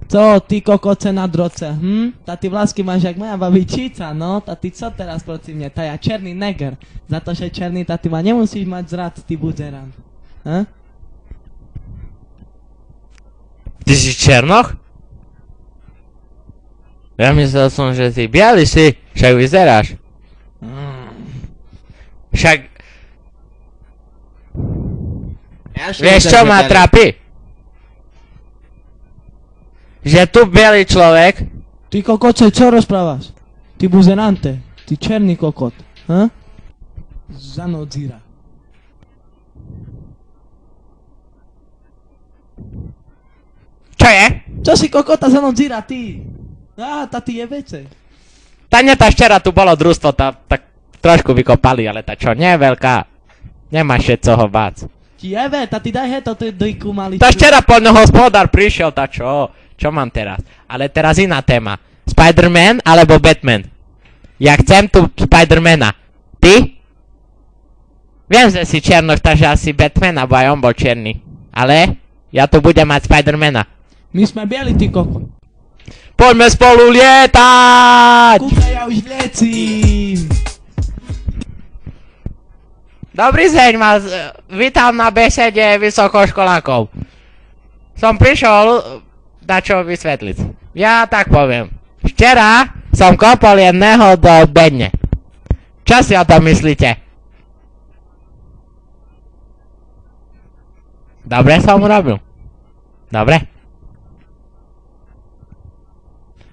Co, ty kokoce na droce, Ta ty vlasky máš jak moja babičica, no? Ta ty co teraz proti mne? Ta ja černý neger. Za to, že černý, ta ty ma nemusíš mať zrad, ty buzeran. Ty si černoch? Ja myslel som, že ty bialy si, však vyzeráš. Však... Vieš čo ma trápi? Že tu bielý človek... Ty kokoce, čo rozprávaš? Ty buzerante, ty černý kokot, Zanodzira. Čo je? Čo si kokota zanodzira, ty? Tá ty je vece. Tá včera tu bolo družstvo, tak trošku vykopali, ale tá čo, nie je veľká. Nemáš še co ho bác. Ti jebe, tá ty daj heto, ty dojku malý. Tá včera poľnohospodár prišiel, tá čo? Čo mám teraz? Ale teraz iná téma. Spider-Man alebo Batman? Ja chcem tu Spider-Mana. Ty? Viem, že si černoch, takže asi Batman, alebo aj on bol černý. Ale ja tu budem mať Spider-Mana. My sme bieli, ty kokot. Poďme spolu lietať! Kúkaj, ja už liecím. Dobrý deň, vás vítam na besede vysokoškolákov. Som prišiel dačo vysvetliť. Ja tak poviem. Včera som kopol jedného do bedne. Čo si o tom myslíte? Dobre som urobil. Dobre?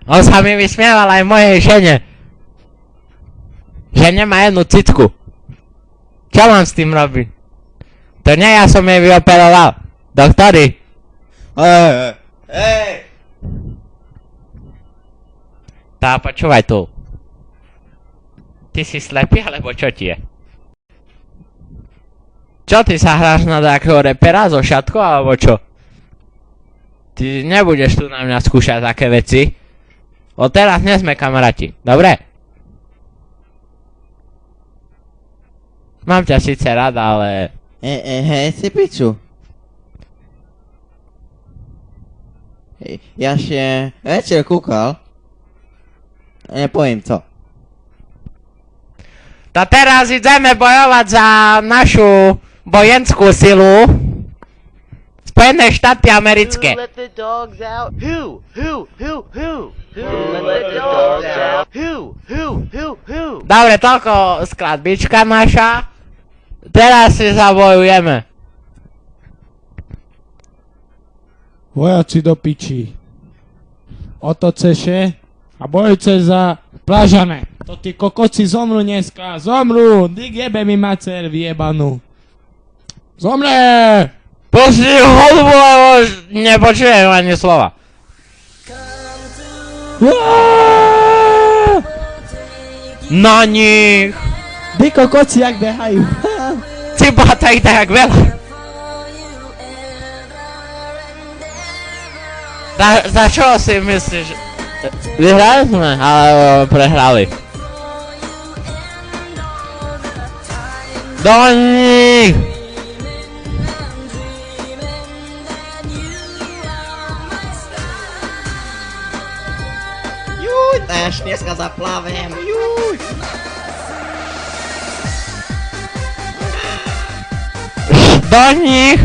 On sa mi vysmieval aj mojej žene. Že nemá jednu cicku. Čo mám s tým robiť? To nie ja som jej vyoperoval. Doktori. Tá, počúvaj tu. Ty si slepý, alebo čo ti je? Čo, ty sa hráš na takého repera so šatkou, alebo čo? Ty nebudeš tu na mňa skúšať také veci. Od teraz nie sme kamaráti, dobre? Mám ťa síce rada, ale... Hej, si piču. Ja še večer kúkal. Nepoviem co. To teraz ideme bojovať za našu vojenskú silu. Spojené štáty americké. Who let the dogs out? Who? Who let the dogs out? Who? Dobre, toľko skladbička naša. Teraz si zabojujeme. Vojaci do piči. Otoceše a bojujte za plážane. To tí kokoci zomru dneska, zomru. Dík jebe mi macer vyjebanú. Zomre! Pusti hudbu, lebo nepočujem ani slova. Na nich! Tí kokoci jak behajú. Cibata ich tak veľa. Za čo si myslíš? Vyhrali sme, alebo prehrali? Do nich! Juj, až dneska zaplavem, juj. Do nich!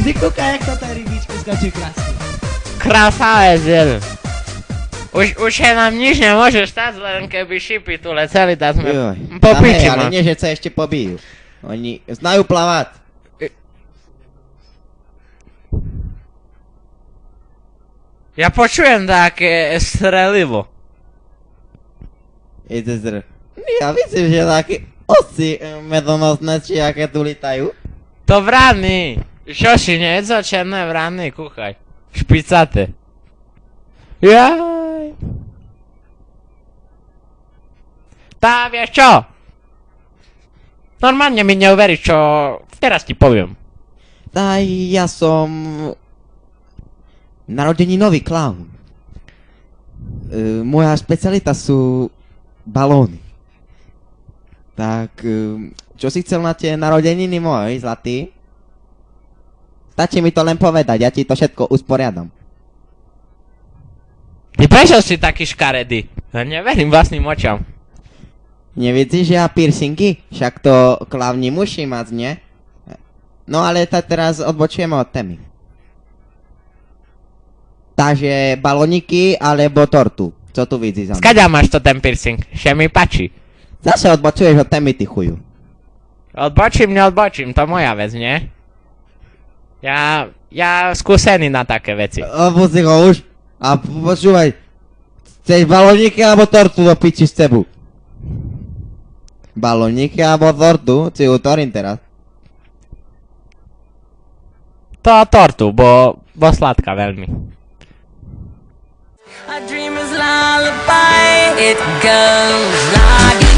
Ty kúkaj, jak to tá rybička skočí krásne. Krásavec jeden. Už nám nič nemôže stať, len keby šipy tu leteli, tak sme po piči, ale nie, že sa ešte pobijú. Oni znajú plavať. Ja počujem také strelivo. Ja myslím, že také osy medonosné, či aké tu litajú. To vrany. Čo si nejedzo černé vrany, kúchaj. Špicate. Jaj. Tá, vieš čo? Normálne mi neuveríš, čo teraz ti poviem. Tá, ja som... narodeninový klaun. Moja specialita sú balóny. Tak, čo si chcel na tie narodeniny môj, zlatý? Stačí mi to len povedať, ja ti to všetko usporiadam. Ty prečo si taký škaredý? Ja neverím vlastným očam. Nevidíš, že ja piercingy? Však to klavní musí mať, nie? No ale teraz odbočujeme od témy. Takže balóniky alebo tortu? Co tu vidíš za mnou? Skaďa máš to ten piercing? Še mi páči. Zase odbočuješ od témy, ty chuju. Odbočím, neodbočím, to moja vec, nie? Ja skúsený na také veci. Opusti ho už. A počúvaj. Chceš balóniky alebo tortu do piči s tebu? Balóniky alebo tortu? Si utorím teraz. To tortu, bo sladká veľmi. A dreamer's lullaby, it goes like